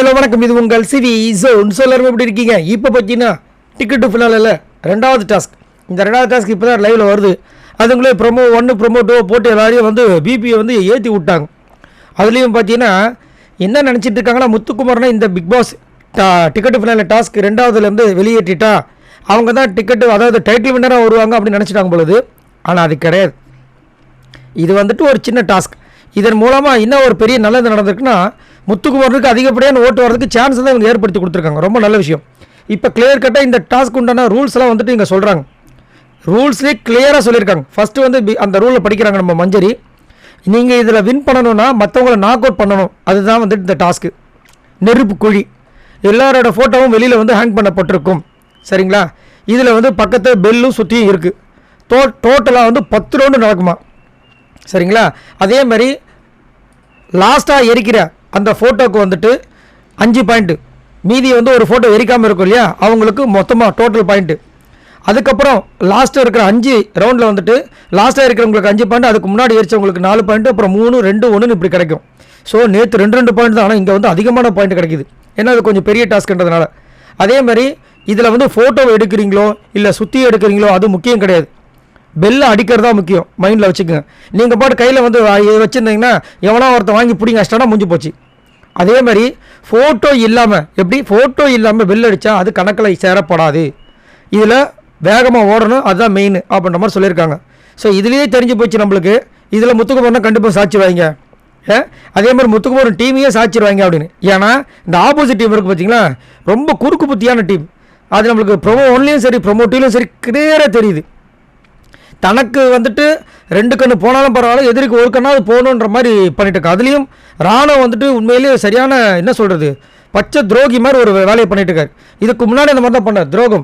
Hello வணக்கம், இது உங்கள் சிவி ஜோன். எல்லாருமே எப்படி இருக்கீங்க? இப்போ பார்த்தீங்கன்னா டிக்கெட்டு ஃபினாலில் ரெண்டாவது டாஸ்க். இந்த ரெண்டாவது டாஸ்க் இப்போ தான் லைவில் வருது. அதுங்களே ப்ரொமோ 1 ப்ரொமோ 2 போட்டு எல்லாரையும் வந்து பிபியை வந்து ஏற்றி விட்டாங்க. அதுலேயும் பார்த்தீங்கன்னா என்ன நினச்சிட்டு இருக்காங்கன்னா, முத்துக்குமார்னா இந்த பிக் பாஸ் டிக்கெட்டு ஃபினாலில் டாஸ்க் ரெண்டாவதுலேருந்து வெளியேற்றிட்டா அவங்க தான் டிக்கெட்டு, அதாவது டைட்டில் வின்னராக வருவாங்க அப்படின்னு நினச்சிட்டாங்க பொழுது. ஆனால் அது கிடையாது. இது வந்துட்டு ஒரு சின்ன டாஸ்க். இதன் மூலமாக இன்னும் ஒரு பெரிய நல்லது நடந்திருக்குன்னா, முத்துக்குமாருக்கு அதிகப்படியான ஓட்டு வரதுக்கு சான்ஸ் தான் இவங்க ஏற்படுத்தி கொடுத்துருக்காங்க. ரொம்ப நல்ல விஷயம். இப்போ கிளியர் கட்டாக இந்த டாஸ்க் உண்டான ரூல்ஸ் எல்லாம் வந்துட்டு இங்கே சொல்கிறாங்க. ரூல்ஸ்லேயே கிளியராக சொல்லியிருக்காங்க. ஃபஸ்ட்டு வந்து அந்த ரூலில் படிக்கிறாங்க நம்ம மஞ்சரி. நீங்கள் இதில் வின் பண்ணணும்னா மற்றவங்கள நாக் அவுட் பண்ணணும். அதுதான் வந்துட்டு இந்த டாஸ்க்கு. நெருப்பு குழி எல்லாரோட ஃபோட்டோவும் வெளியில் வந்து ஹேங் பண்ணப்பட்டிருக்கும். சரிங்களா? இதில் வந்து பக்கத்து பெல்லும் சுற்றியும் இருக்குது. டோட்டலாக வந்து 10 ரவுண்டு நடக்குமா. சரிங்களா? அதே மாதிரி லாஸ்ட்டாக எரிக்கிற அந்த ஃபோட்டோவுக்கு வந்துட்டு 5 பாயிண்ட்டு. மீதி வந்து ஒரு ஃபோட்டோ எரிக்காமல் இருக்கும் இல்லையா, அவங்களுக்கு மொத்தமாக டோட்டல் பாயிண்ட்டு. அதுக்கப்புறம் லாஸ்ட்டாக இருக்கிற 5 ரவுண்டில் வந்துட்டு லாஸ்ட்டாக இருக்கிறவங்களுக்கு 5 பாயிண்ட், அதுக்கு முன்னாடி எரிச்சவங்களுக்கு 4 பாயிண்ட்டு, அப்புறம் 3, 2, 1 இப்படி கிடைக்கும். ஸோ நேற்று 2 பாயிண்ட் தான். ஆனால் இங்கே வந்து அதிகமான பாயிண்ட் கிடைக்குது. ஏன்னா அது கொஞ்சம் பெரிய டாஸ்க்ன்றதுனால. அதே மாதிரி இதில் வந்து ஃபோட்டோவை எடுக்கிறீங்களோ இல்லை சுற்றி எடுக்கிறீங்களோ அது முக்கியம் கிடையாது. பெல்லை அடிக்கிறது தான் முக்கியம். மைண்டில் வச்சுக்கோங்க. நீங்கள் பாட்டு கையில் வந்து வச்சுருந்தீங்கன்னா எவனோ ஒருத்தன் வாங்கி பிடிங்க அஷ்டம்னா முடிஞ்சு போச்சு. அதே மாதிரி ஃபோட்டோ இல்லாமல், எப்படி ஃபோட்டோ இல்லாமல் பெல் அடித்தா அது கணக்கில் சேரப்படாது. இதில் வேகமாக ஓடணும், அதுதான் மெயின் அப்படின்ற மாதிரி சொல்லியிருக்காங்க. ஸோ இதுலேயே தெரிஞ்சு போச்சு நம்மளுக்கு. இதில் முத்துக்குமார்னா கண்டிப்பாக சாட்சிடுவாங்க. அதே மாதிரி முத்துக்குமார் டீமையே சாட்சிடுவாங்க அப்படின்னு. ஏன்னா இந்த ஆப்போசிட் டீம் இருக்குது பார்த்தீங்களா, ரொம்ப குறுக்கு புத்தியான டீம். அது நம்மளுக்கு ப்ரொமோ 1லேயும் சரி ப்ரொமோ 2லேயும் சரி கிளியராக தெரியுது. தனக்கு வந்துட்டு 2 கண்ணு போனாலும் பரவாயில்ல, எதிரிக்கு ஒரு கண்ணாவது போகணுன்ற மாதிரி பண்ணிட்டு இருக்கா. அதுலேயும் ராணுவம் வந்துட்டு உண்மையிலேயே சரியான என்ன சொல்கிறது, பச்சை துரோகி மாதிரி ஒரு வேலையை பண்ணிட்டு இருக்காரு. இதுக்கு முன்னாடி அந்த மாதிரி தான் பண்ண துரோகம்,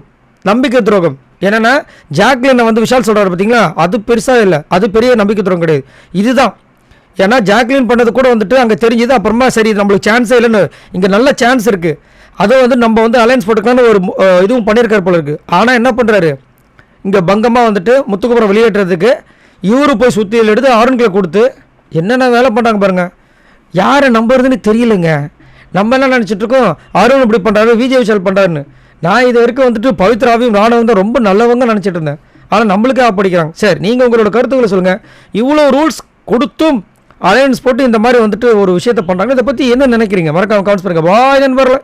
நம்பிக்கை துரோகம். என்னென்னா ஜாக்லினை வந்து விஷால் சொல்கிறார் பார்த்தீங்களா, அது பெருசாக இல்லை, அது பெரிய நம்பிக்கை துரோகம் கிடையாது. இதுதான். ஏன்னா ஜாக்லின் பண்ணது கூட வந்துட்டு அங்கே தெரிஞ்சுது. அப்புறமா சரி நம்மளுக்கு சான்ஸே இல்லைன்னு, இங்கே நல்ல சான்ஸ் இருக்குது, அதை வந்து நம்ம வந்து அலையன்ஸ் போட்டுக்கலான்னு ஒரு இதுவும் பண்ணியிருக்காரு போல இருக்குது. ஆனால் என்ன பண்ணுறாரு, இங்கே பங்கமாக வந்துட்டு முத்துக்குமாரை வெளியேற்றுறதுக்கு இவரு போய் சுற்றியில் எடுத்து ஆரன்களை கொடுத்து என்னென்ன வேலை பண்ணுறாங்க பாருங்கள். யாரை நம்புறதுன்னு தெரியலைங்க. நம்ம என்ன நினச்சிட்ருக்கோம், அருண் இப்படி பண்ணுறாரு, விஜய் விஷால் பண்ணுறாருன்னு. நான் இது வரைக்கும் வந்துட்டு பவித்ராவையும் ராணுவம் தான் ரொம்ப நல்லவங்க நினச்சிட்டு இருந்தேன். ஆனால் நம்மளுக்கே ஆப்படிக்கிறாங்க. சரி, நீங்கள் உங்களோட கருத்துக்களை சொல்லுங்கள். இவ்வளோ ரூல்ஸ் கொடுத்தும் அலையன்ஸ் போட்டு இந்த மாதிரி வந்துட்டு ஒரு விஷயத்தை பண்ணுறாங்க. இதை பற்றி என்ன நினைக்கிறீங்க? மறக்காம கமெண்ட்ஸ் பண்ணுங்கள். பாய் நண்பர்களே.